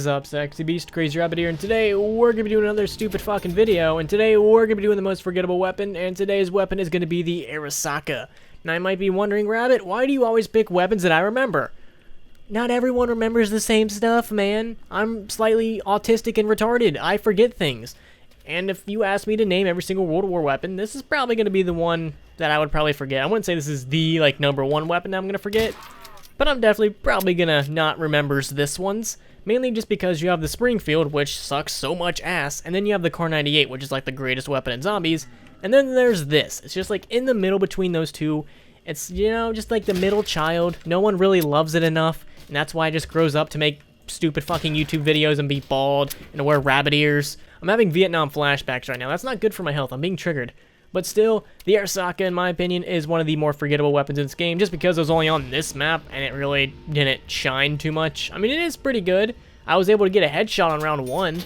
up, sexy beast, crazy rabbit here, and today we're gonna be doing another stupid fucking video, and today we're gonna be doing the most forgettable weapon, and today's weapon is gonna be the Arisaka. Now I might be wondering, Rabbit, why do you always pick weapons that I remember? Not everyone remembers the same stuff, man. I'm slightly autistic and retarded. I forget things. And if you ask me to name every single World War weapon, this is probably gonna be the one that I would probably forget. I wouldn't say this is the, like, #1 weapon that I'm gonna forget, but I'm definitely probably gonna not remember this one's, mainly just because you have the Springfield, which sucks so much ass, and then you have the Car 98, which is like the greatest weapon in zombies, and then there's this. It's just like in the middle between those two. It's, you know, just like the middle child. No one really loves it enough, and that's why it just grows up to make stupid fucking YouTube videos and be bald and wear rabbit ears. I'm having Vietnam flashbacks right now. That's not good for my health. I'm being triggered. But still, the Arisaka, in my opinion, is one of the more forgettable weapons in this game, just because it was only on this map, and it really didn't shine too much. I mean, it is pretty good. I was able to get a headshot on round 1.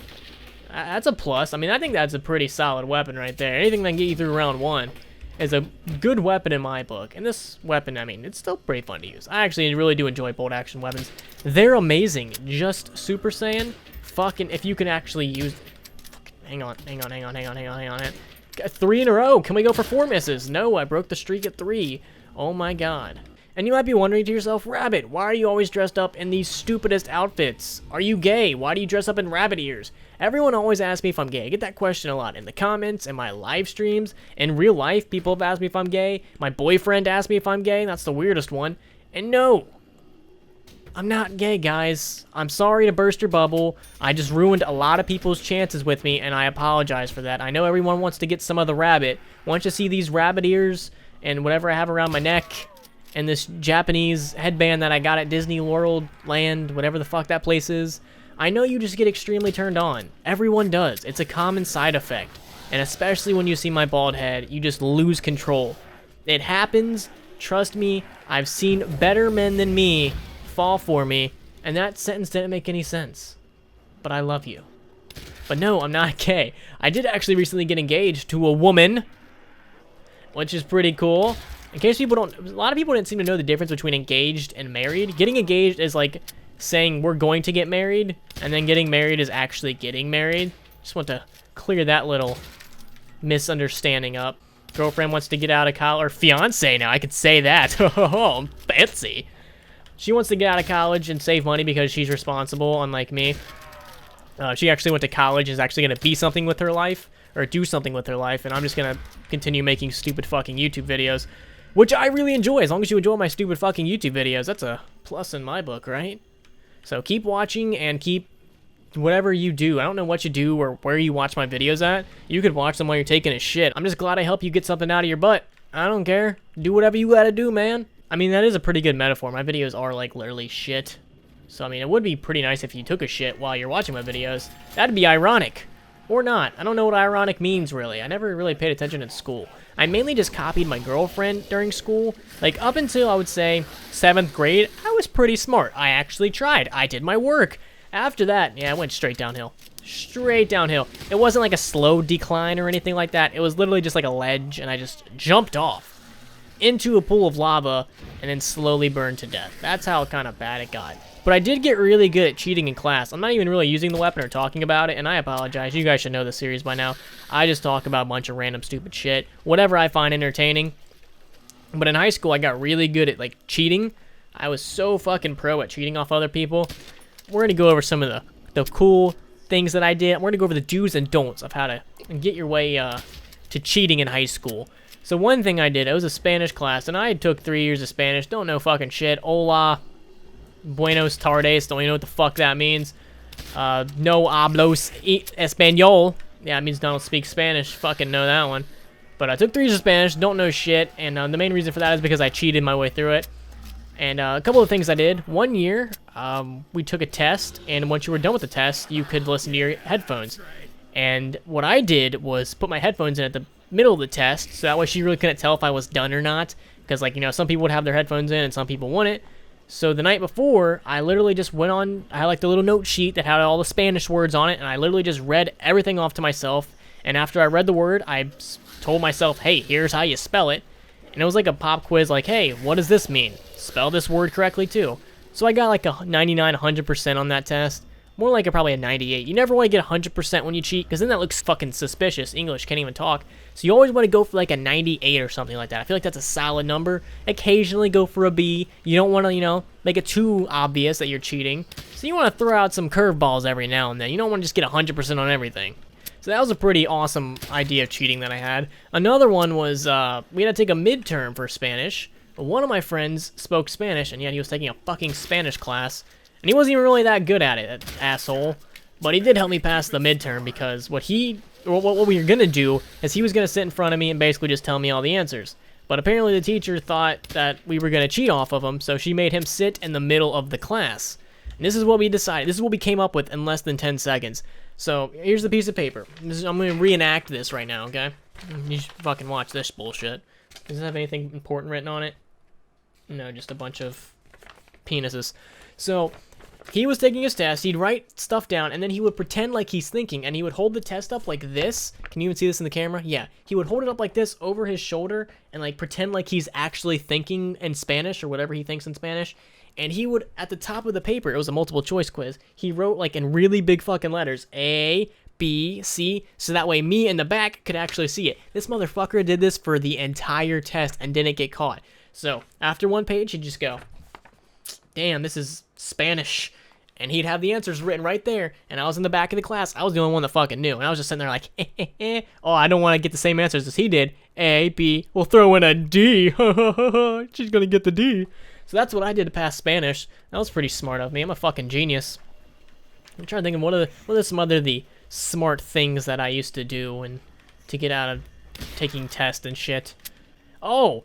That's a plus. I mean, I think that's a pretty solid weapon right there. Anything that can get you through round 1 is a good weapon in my book. And this weapon, I mean, it's still pretty fun to use. I actually really do enjoy bolt action weapons. They're amazing. Just Super Saiyan, fucking, if you can actually use... Hang on. 3 in a row. Can we go for 4 misses? No, I broke the streak at 3. Oh my god. And you might be wondering to yourself, Rabbit, why are you always dressed up in these stupidest outfits? Are you gay? Why do you dress up in rabbit ears? Everyone always asks me if I'm gay. I get that question a lot in the comments, in my live streams. In real life, people have asked me if I'm gay. My boyfriend asked me if I'm gay. That's the weirdest one. And no, I'm not gay, guys. I'm sorry to burst your bubble. I just ruined a lot of people's chances with me, and I apologize for that. I know everyone wants to get some of the rabbit. Wants to see these rabbit ears and whatever I have around my neck and this Japanese headband that I got at Disney World Land, whatever the fuck that place is. I know you just get extremely turned on. Everyone does. It's a common side effect. And especially when you see my bald head, you just lose control. It happens. Trust me, I've seen better men than me fall for me, and that sentence didn't make any sense. But I love you. But no, I'm not gay. I did actually recently get engaged to a woman, which is pretty cool. In case people don't, a lot of people didn't seem to know the difference between engaged and married. Getting engaged is like saying we're going to get married, and then getting married is actually getting married. Just want to clear that little misunderstanding up. Girlfriend wants to get out of college, or fiance now, I could say that. Oh, fancy. She wants to get out of college and save money because she's responsible, unlike me. She actually went to college and is actually going to be something with her life, or do something with her life, and I'm just going to continue making stupid fucking YouTube videos, which I really enjoy. As long as you enjoy my stupid fucking YouTube videos, that's a plus in my book, right? So keep watching and keep whatever you do. I don't know what you do or where you watch my videos at. You could watch them while you're taking a shit. I'm just glad I help you get something out of your butt. I don't care. Do whatever you gotta do, man. I mean, that is a pretty good metaphor. My videos are, like, literally shit. So, I mean, it would be pretty nice if you took a shit while you're watching my videos. That'd be ironic. Or not. I don't know what ironic means, really. I never really paid attention in school. I mainly just copied my girlfriend during school. Like, up until, I would say, 7th grade, I was pretty smart. I actually tried. I did my work. After that, yeah, I went straight downhill. Straight downhill. It wasn't like a slow decline or anything like that. It was literally just like a ledge, and I just jumped off into a pool of lava and then slowly burned to death. That's how kind of bad it got. But I did get really good at cheating in class. I'm not even really using the weapon or talking about it, and I apologize. You guys should know the series by now. I just talk about a bunch of random stupid shit, whatever I find entertaining. But in high school, I got really good at, like, cheating. I was so fucking pro at cheating off other people. We're going to go over some of the cool things that I did. We're going to go over the do's and don'ts of how to get your way to cheating in high school. So one thing I did, it was a Spanish class, and I took 3 years of Spanish. Don't know fucking shit. Hola, buenos tardes. Don't even know what the fuck that means. No hablos español. Yeah, it means don't speak Spanish. Fucking know that one. But I took 3 years of Spanish. Don't know shit. And the main reason for that is because I cheated my way through it. And a couple of things I did. One year, we took a test, and once you were done with the test, you could listen to your headphones. And what I did was put my headphones in at the middle of the test, so that way she really couldn't tell if I was done or not, because, like, you know, some people would have their headphones in and some people wouldn't. So the night before, I literally just went on, I had like the little note sheet that had all the Spanish words on it, and I literally just read everything off to myself, and after I read the word, I told myself, hey, here's how you spell it. And it was like a pop quiz, like, hey, what does this mean? Spell this word correctly too. So I got like a 99, 100% on that test. More like probably a 98. You never want to get 100% when you cheat, because then that looks fucking suspicious. English, can't even talk. So you always want to go for like a 98 or something like that. I feel like that's a solid number. Occasionally go for a B. You don't want to, you know, make it too obvious that you're cheating. So you want to throw out some curveballs every now and then. You don't want to just get 100% on everything. So that was a pretty awesome idea of cheating that I had. Another one was we had to take a midterm for Spanish. One of my friends spoke Spanish, and yet he was taking a fucking Spanish class. And he wasn't even really that good at it, that asshole. But he did help me pass the midterm, because what we were going to do is he was going to sit in front of me and basically just tell me all the answers. But apparently the teacher thought that we were going to cheat off of him, so she made him sit in the middle of the class. And this is what we decided. This is what we came up with in less than 10 seconds. So here's the piece of paper. I'm going to reenact this right now, okay? You should fucking watch this bullshit. Does it have anything important written on it? No, just a bunch of penises. So he was taking his test, he'd write stuff down, and then he would pretend like he's thinking, and he would hold the test up like this. Can you even see this in the camera? Yeah. He would hold it up like this over his shoulder and like pretend like he's actually thinking in Spanish or whatever he thinks in Spanish. And he would, at the top of the paper, it was a multiple choice quiz, he wrote like in really big fucking letters, A, B, C, so that way me in the back could actually see it. This motherfucker did this for the entire test and didn't get caught. So after one page, he'd just go, damn, this is Spanish. And he'd have the answers written right there. And I was in the back of the class. I was the only one that fucking knew. And I was just sitting there like, oh, I don't want to get the same answers as he did. A, B, we'll throw in a D. She's going to get the D. So that's what I did to pass Spanish. That was pretty smart of me. I'm a fucking genius. I'm trying to think of what are some other the smart things that I used to do and to get out of taking tests and shit. Oh,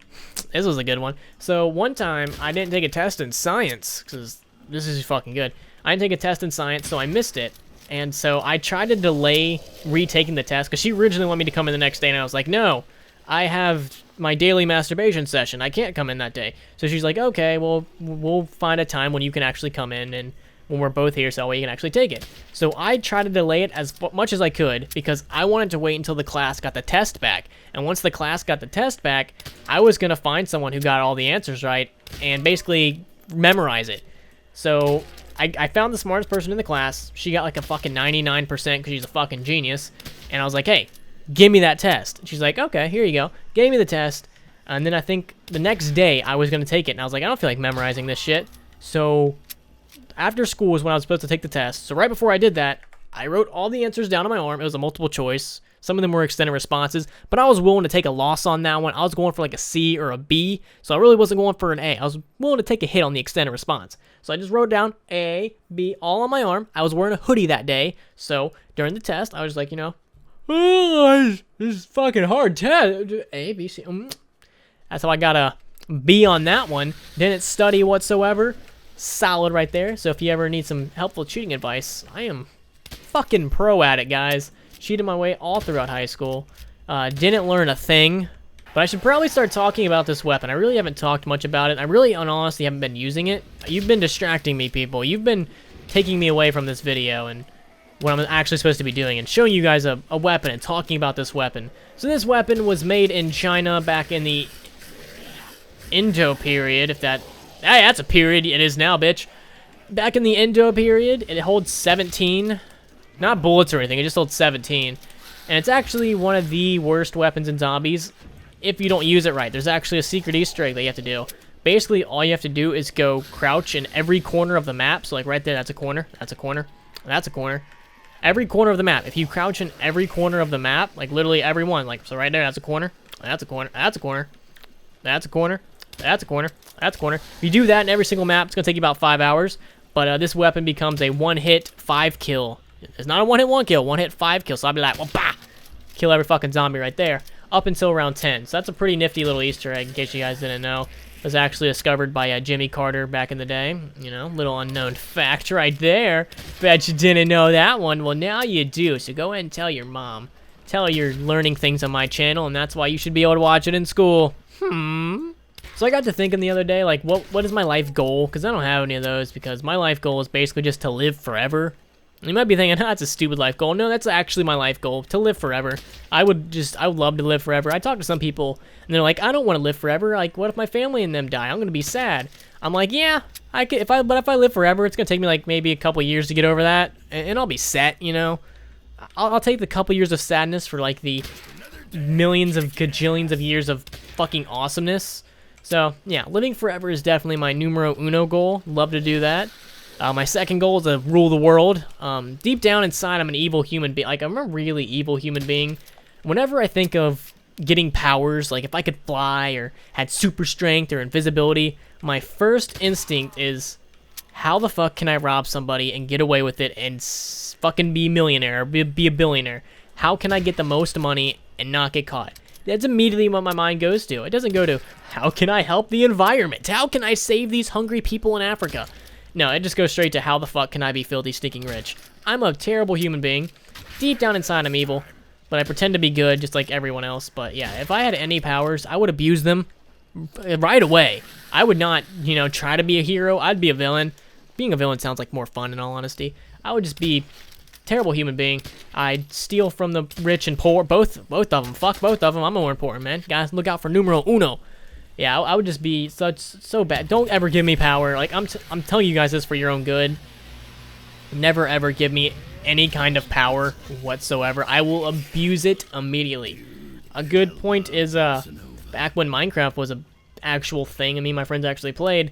this was a good one. So one time I didn't take a test in science because this is fucking good. I didn't take a test in science, so I missed it. And so I tried to delay retaking the test because she originally wanted me to come in the next day, and I was like, no, I have my daily masturbation session. I can't come in that day. So she's like, okay, well, we'll find a time when you can actually come in and when we're both here so that way you can actually take it. So I tried to delay it as much as I could because I wanted to wait until the class got the test back. And once the class got the test back, I was going to find someone who got all the answers right and basically memorize it. So I found the smartest person in the class. She got like a fucking 99% because she's a fucking genius. And I was like, hey, give me that test. And she's like, okay, here you go. Gave me the test. And then I think the next day I was going to take it. And I was like, I don't feel like memorizing this shit. So after school was when I was supposed to take the test. So right before I did that, I wrote all the answers down on my arm. It was a multiple choice. Some of them were extended responses, but I was willing to take a loss on that one. I was going for like a C or a B, so I really wasn't going for an A. I was willing to take a hit on the extended response. So I just wrote down A, B, all on my arm. I was wearing a hoodie that day, so during the test, I was like, you know, oh, this is fucking hard test. A, B, C. That's how I got a B on that one. Didn't study whatsoever. Solid right there. So if you ever need some helpful cheating advice, I am fucking pro at it, guys. Cheated my way all throughout high school. Didn't learn a thing. But I should probably start talking about this weapon. I really haven't talked much about it. I really, honestly, haven't been using it. You've been distracting me, people. You've been taking me away from this video and what I'm actually supposed to be doing and showing you guys a weapon and talking about this weapon. So this weapon was made in China back in the Indo period, if that... Hey, that's a period. It is now, bitch. Back in the Indo period, it holds 17... Not bullets or anything, it just holds 17. And it's actually one of the worst weapons in zombies if you don't use it right. There's actually a secret Easter egg that you have to do. Basically, all you have to do is go crouch in every corner of the map. So like right there, that's a corner, that's a corner, that's a corner. Every corner of the map. If you crouch in every corner of the map, like literally every one, like so right there, that's a corner, that's a corner, that's a corner, that's a corner, that's a corner, that's a corner. If you do that in every single map, it's going to take you about 5 hours. But this weapon becomes a one-hit 5-kill. It's not a one-hit 1-kill, one-hit 5-kill. So I'll be like, well, bah! Kill every fucking zombie right there. Up until round 10. So that's a pretty nifty little Easter egg, in case you guys didn't know. It was actually discovered by Jimmy Carter back in the day. You know, little unknown fact right there. Bet you didn't know that one. Well, now you do. So go ahead and tell your mom. Tell her you're learning things on my channel, and that's why you should be able to watch it in school. So I got to thinking the other day, like, what is my life goal? Because I don't have any of those, because my life goal is basically just to live forever. You might be thinking, that's a stupid life goal. No, that's actually my life goal, to live forever. I would love to live forever. I talk to some people, and they're like, I don't want to live forever. Like, what if my family and them die? I'm going to be sad. I'm like, yeah, I could, but if I live forever, it's going to take me, like, maybe a couple years to get over that, and I'll be set, you know? I'll take the couple years of sadness for, like, the millions of gajillions of years of fucking awesomeness. So, yeah, living forever is definitely my numero uno goal. Love to do that. My second goal is to rule the world. Deep down inside, I'm an evil human being. Like, I'm a really evil human being. Whenever I think of getting powers, like if I could fly or had super strength or invisibility, my first instinct is, how the fuck can I rob somebody and get away with it and fucking be a millionaire or be a billionaire? How can I get the most money and not get caught? That's immediately what my mind goes to. It doesn't go to, how can I help the environment? How can I save these hungry people in Africa? No, it just goes straight to, how the fuck can I be filthy, stinking rich? I'm a terrible human being. Deep down inside, I'm evil. But I pretend to be good, just like everyone else. But yeah, if I had any powers, I would abuse them right away. I would not, you know, try to be a hero. I'd be a villain. Being a villain sounds like more fun, in all honesty. I would just be a terrible human being. I'd steal from the rich and poor. Both of them. Fuck both of them. I'm more important, man. Guys, look out for numero uno. Yeah, I would just be so bad. Don't ever give me power. Like, I'm telling you guys this for your own good. Never ever give me any kind of power whatsoever. I will abuse it immediately. A good point is, back when Minecraft was an actual thing, and me and my friends actually played,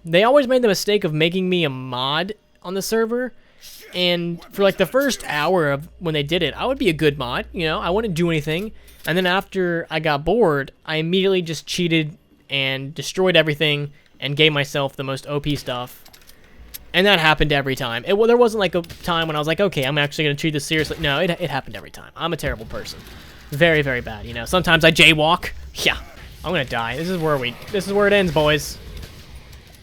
they always made the mistake of making me a mod on the server. And for like the first hour of when they did it, I would be a good mod, you know, I wouldn't do anything. And then after I got bored, I immediately just cheated and destroyed everything and gave myself the most OP stuff. And that happened every time. There wasn't like a time when I was like, okay, I'm actually going to treat this seriously. No, it happened every time. I'm a terrible person. Very, very bad, you know. Sometimes I jaywalk. Yeah, I'm going to die. This is where it ends, boys.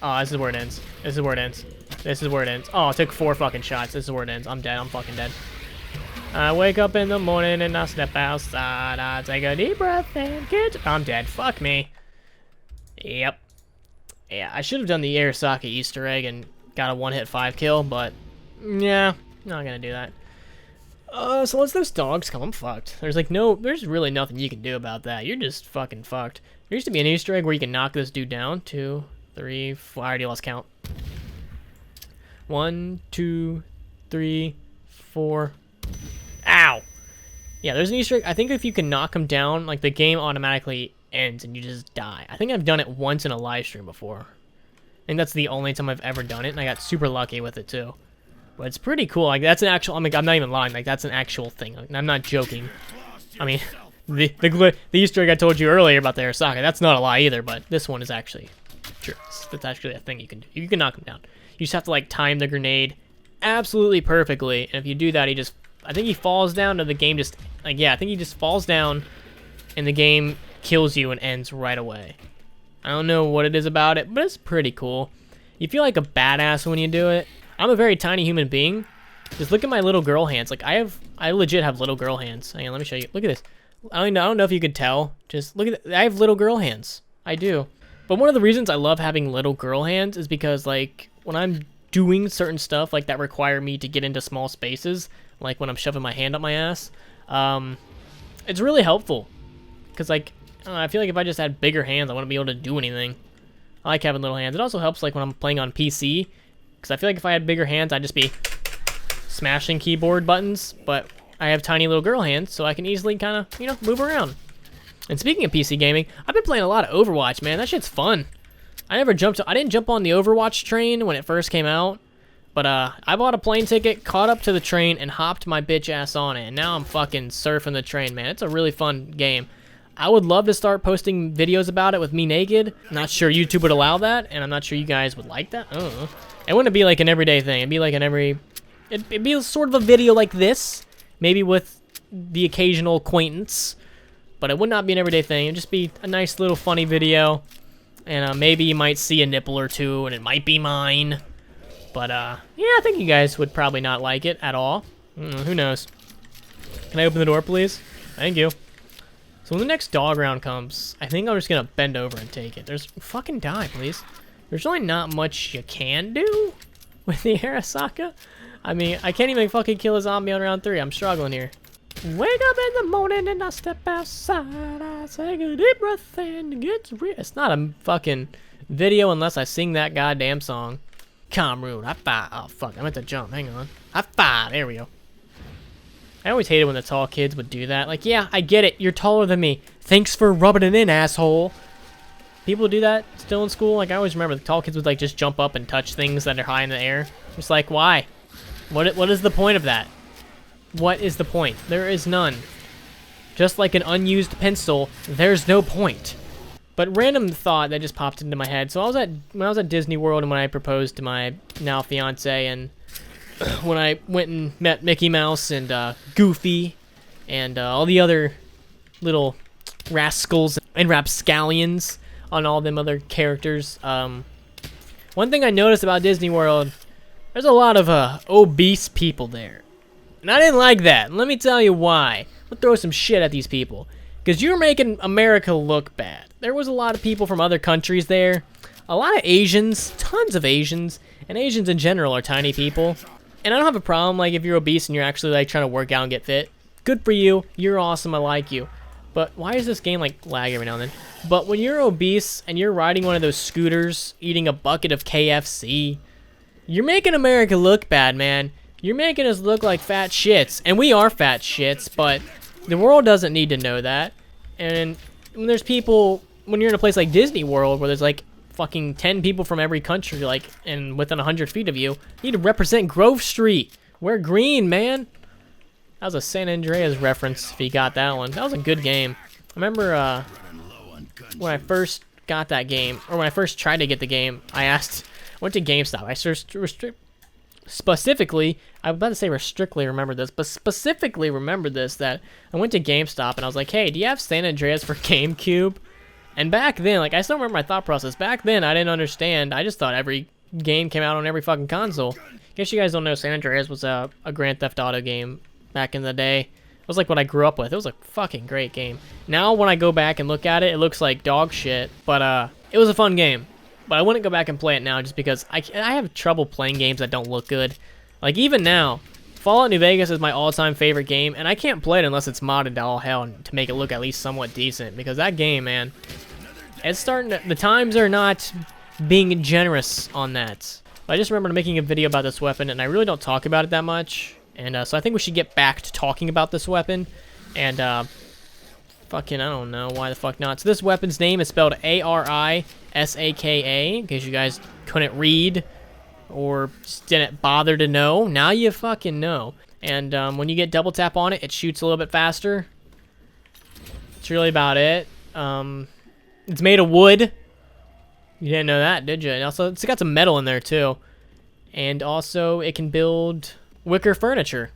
Oh, this is where it ends. This is where it ends. This is where it ends. Oh, it took 4 fucking shots. This is where it ends. I'm dead. I'm fucking dead. I wake up in the morning and I step outside. I take a deep breath and I'm dead. Fuck me. Yep. Yeah, I should have done the Arisaka Easter egg and got a one-hit 5 kill, but yeah, not gonna do that. So once those dogs come, I'm fucked. There's really nothing you can do about that. You're just fucking fucked. There used to be an Easter egg where you can knock this dude down. 2, 3, 4. I already lost count. 1, 2, 3, 4. Ow! Yeah, there's an Easter egg. I think if you can knock him down, like, the game automatically ends and you just die. I think I've done it once in a live stream before. I think that's the only time I've ever done it, and I got super lucky with it, too. But it's pretty cool. Like, that's an actual... I'm not even lying. Like, that's an actual thing. Like, I'm not joking. I mean, the Easter egg I told you earlier about the Arisaka, that's not a lie either, but this one is actually true. That's actually a thing you can do. You can knock him down. You just have to, like, time the grenade absolutely perfectly, and if you do that, I think he falls down and the game just... Like, yeah, I think he just falls down and the game kills you and ends right away. I don't know what it is about it, but it's pretty cool. You feel like a badass when you do it. I'm a very tiny human being. Just look at my little girl hands. Like, I legit have little girl hands. Hang on, let me show you. Look at this. I don't know if you could tell. Just look at that. I have little girl hands. I do. But one of the reasons I love having little girl hands is because, like, when I'm doing certain stuff like that require me to get into small spaces, like when I'm shoving my hand up my ass, it's really helpful. Because, like, I feel like if I just had bigger hands, I wouldn't be able to do anything. I like having little hands. It also helps, like, when I'm playing on PC, because I feel like if I had bigger hands, I'd just be smashing keyboard buttons, but I have tiny little girl hands, so I can easily kind of, you know, move around. And speaking of PC gaming, I've been playing a lot of Overwatch, man. That shit's fun. I didn't jump on the Overwatch train when it first came out, but I bought a plane ticket, caught up to the train, and hopped my bitch ass on it, and now I'm fucking surfing the train, man. It's a really fun game. I would love to start posting videos about it with me naked. I'm not sure YouTube would allow that, and I'm not sure you guys would like that. I don't know. It wouldn't be like an everyday thing. It'd be like it'd be sort of a video like this, maybe with the occasional acquaintance, but it would not be an everyday thing. It'd just be a nice little funny video, and maybe you might see a nipple or two, and it might be mine. But yeah, I think you guys would probably not like it at all. Who knows? Can I open the door, please? Thank you. So when the next dog round comes, I think I'm just gonna bend over and take it. Fucking die, please. There's really not much you can do with the Arisaka. I mean, I can't even fucking kill a zombie on round 3. I'm struggling here. Wake up in the morning and I step outside. I take a deep breath and it gets real. It's not a fucking video unless I sing that goddamn song. Calm rude. High five. Oh, fuck. I meant to jump. Hang on. High five. There we go. I always hated when the tall kids would do that. Like, yeah, I get it. You're taller than me. Thanks for rubbing it in, asshole. People do that still in school. Like, I always remember the tall kids would, like, just jump up and touch things that are high in the air. Just like, why? What is the point of that? What is the point? There is none. Just like an unused pencil, there's no point. But random thought that just popped into my head. So when I was at Disney World and when I proposed to my now fiance, and when I went and met Mickey Mouse and Goofy and all the other little rascals and rapscallions on all them other characters, one thing I noticed about Disney World, there's a lot of obese people there. And I didn't like that. And let me tell you why. I'll throw some shit at these people. Because you're making America look bad. There was a lot of people from other countries there. A lot of Asians. Tons of Asians. And Asians in general are tiny people. And I don't have a problem, like, if you're obese and you're actually, like, trying to work out and get fit. Good for you. You're awesome. I like you. But why is this game, like, lag every now and then? But when you're obese and you're riding one of those scooters, eating a bucket of KFC, you're making America look bad, man. You're making us look like fat shits. And we are fat shits, but the world doesn't need to know that. And when there's people, when you're in a place like Disney World, where there's like fucking 10 people from every country, like, and within 100 feet of you, you need to represent Grove Street. Wear green, man. That was a San Andreas reference, if you got that one. That was a good game. I remember when I first got that game, or when I first tried to get the game, I went to GameStop. I searched specifically, I was about to say strictly remember this, but specifically remember this, that I went to GameStop and I was like, hey, do you have San Andreas for GameCube? And back then, like, I still remember my thought process. Back then, I didn't understand. I just thought every game came out on every fucking console. In case you guys don't know, San Andreas was a Grand Theft Auto game back in the day. It was like what I grew up with. It was a fucking great game. Now, when I go back and look at it, it looks like dog shit, but it was a fun game. But I wouldn't go back and play it now just because I have trouble playing games that don't look good. Like, even now, Fallout New Vegas is my all-time favorite game, and I can't play it unless it's modded to all hell to make it look at least somewhat decent. Because that game, man, it's starting to... The times are not being generous on that. But I just remember making a video about this weapon, and I really don't talk about it that much. And so I think we should get back to talking about this weapon. And, fucking, I don't know. Why the fuck not? So this weapon's name is spelled Arisaka, in case you guys couldn't read or just didn't bother to know. Now you fucking know. And when you get double tap on it, it shoots a little bit faster. That's really about it. It's made of wood. You didn't know that, did you? And also, it's got some metal in there, too. And also, it can build wicker furniture.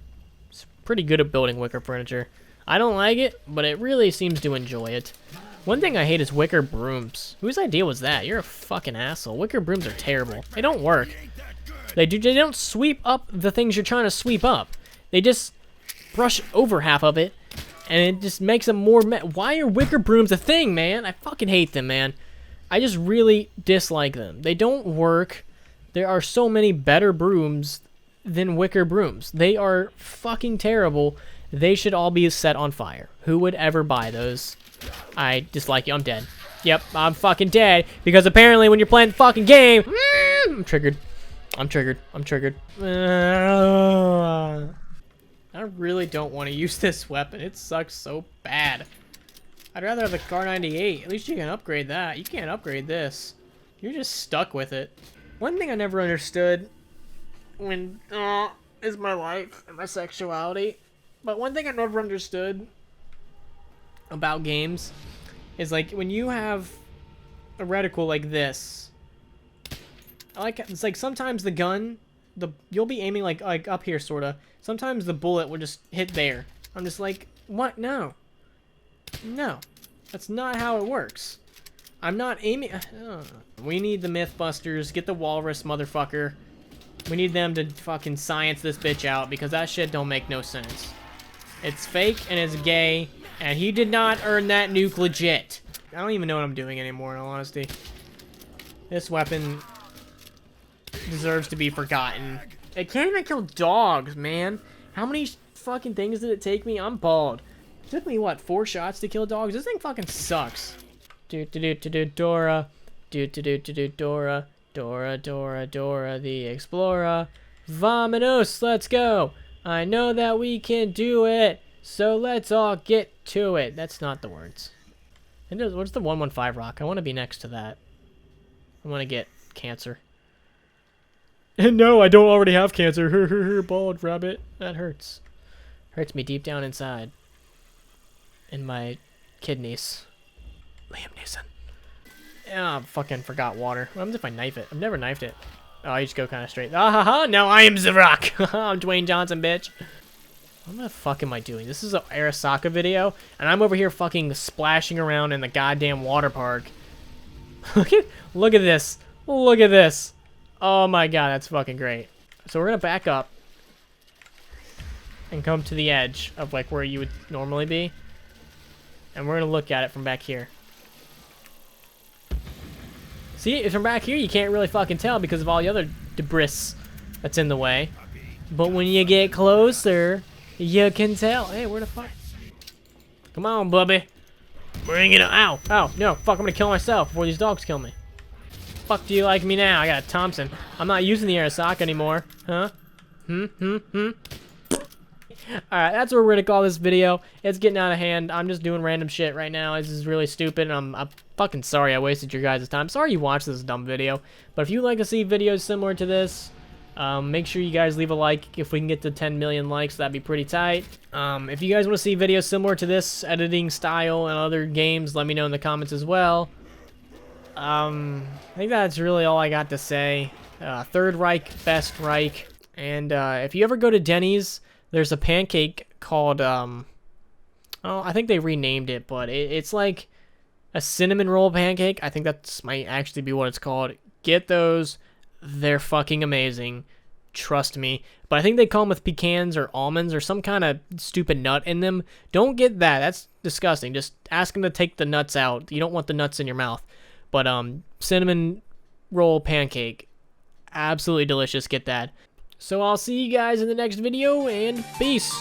It's pretty good at building wicker furniture. I don't like it, but it really seems to enjoy it. One thing I hate is wicker brooms. Whose idea was that? You're a fucking asshole. Wicker brooms are terrible. They don't work. They don't sweep up the things you're trying to sweep up. They just brush over half of it, and it just makes them more... Why are wicker brooms a thing, man? I fucking hate them, man. I just really dislike them. They don't work. There are so many better brooms than wicker brooms. They are fucking terrible. They should all be set on fire. Who would ever buy those? I dislike you. I'm dead. Yep, I'm fucking dead. Because apparently when you're playing the fucking game... I'm triggered. I'm triggered. I'm triggered. I really don't want to use this weapon. It sucks so bad. I'd rather have the Car 98. At least you can upgrade that. You can't upgrade this. You're just stuck with it. One thing I never understood when... is my life and my sexuality. But one thing I never understood about games is, like, when you have a reticle like this, it's like sometimes the gun, you'll be aiming like up here, sorta. Sometimes the bullet will just hit there. I'm just like, what? No. No. That's not how it works. I'm not aiming... We need the Mythbusters. Get the Walrus, motherfucker. We need them to fucking science this bitch out, because that shit don't make no sense. It's fake and it's gay, and he did not earn that nuke legit. I don't even know what I'm doing anymore, in all honesty. This weapon deserves to be forgotten It can't even kill dogs, man. How many fucking things did it take me? I'm bald. It took me, what, 4 shots to kill dogs? This thing fucking sucks. Dora. Dora. Dora the Explorer. Vamonos, let's go. I know that we can do it, so let's all get to it. That's not the words. And what's the 115 rock? I want to be next to that. I want to get cancer. And no, I don't already have cancer. Bald rabbit. That hurts. Hurts me deep down inside. In my kidneys. Liam Neeson. Ah, fucking forgot water. What happens if I knife it? I've never knifed it. Oh, you just go kind of straight. Ah ha ha! Now I am the Rock. I'm Dwayne Johnson, bitch. What the fuck am I doing? This is an Arisaka video, and I'm over here fucking splashing around in the goddamn water park. Look at this. Look at this. Oh my god, that's fucking great. So we're gonna back up and come to the edge of like where you would normally be, and we're gonna look at it from back here. See, from back here you can't really fucking tell because of all the other debris that's in the way. But when you get closer, you can tell. Hey, where the fuck? Come on, bubby. Bring it on. Ow. Ow. No, fuck, I'm gonna kill myself before these dogs kill me. Fuck do you like me now? I got a Thompson. I'm not using the Arisaka anymore. Huh? Alright, that's what we're gonna call this video. It's getting out of hand. I'm just doing random shit right now. This is really stupid. I'm fucking sorry I wasted your guys' time. Sorry you watched this dumb video. But if you'd like to see videos similar to this, make sure you guys leave a like. If we can get to 10 million likes, that'd be pretty tight. If you guys want to see videos similar to this editing style and other games, let me know in the comments as well. I think that's really all I got to say. Third Reich, best Reich. And if you ever go to Denny's, there's a pancake called, oh, I think they renamed it, but it's like a cinnamon roll pancake. I think that might actually be what it's called. Get those. They're fucking amazing. Trust me. But I think they call them with pecans or almonds or some kind of stupid nut in them. Don't get that. That's disgusting. Just ask them to take the nuts out. You don't want the nuts in your mouth. But cinnamon roll pancake. Absolutely delicious. Get that. So I'll see you guys in the next video, and peace.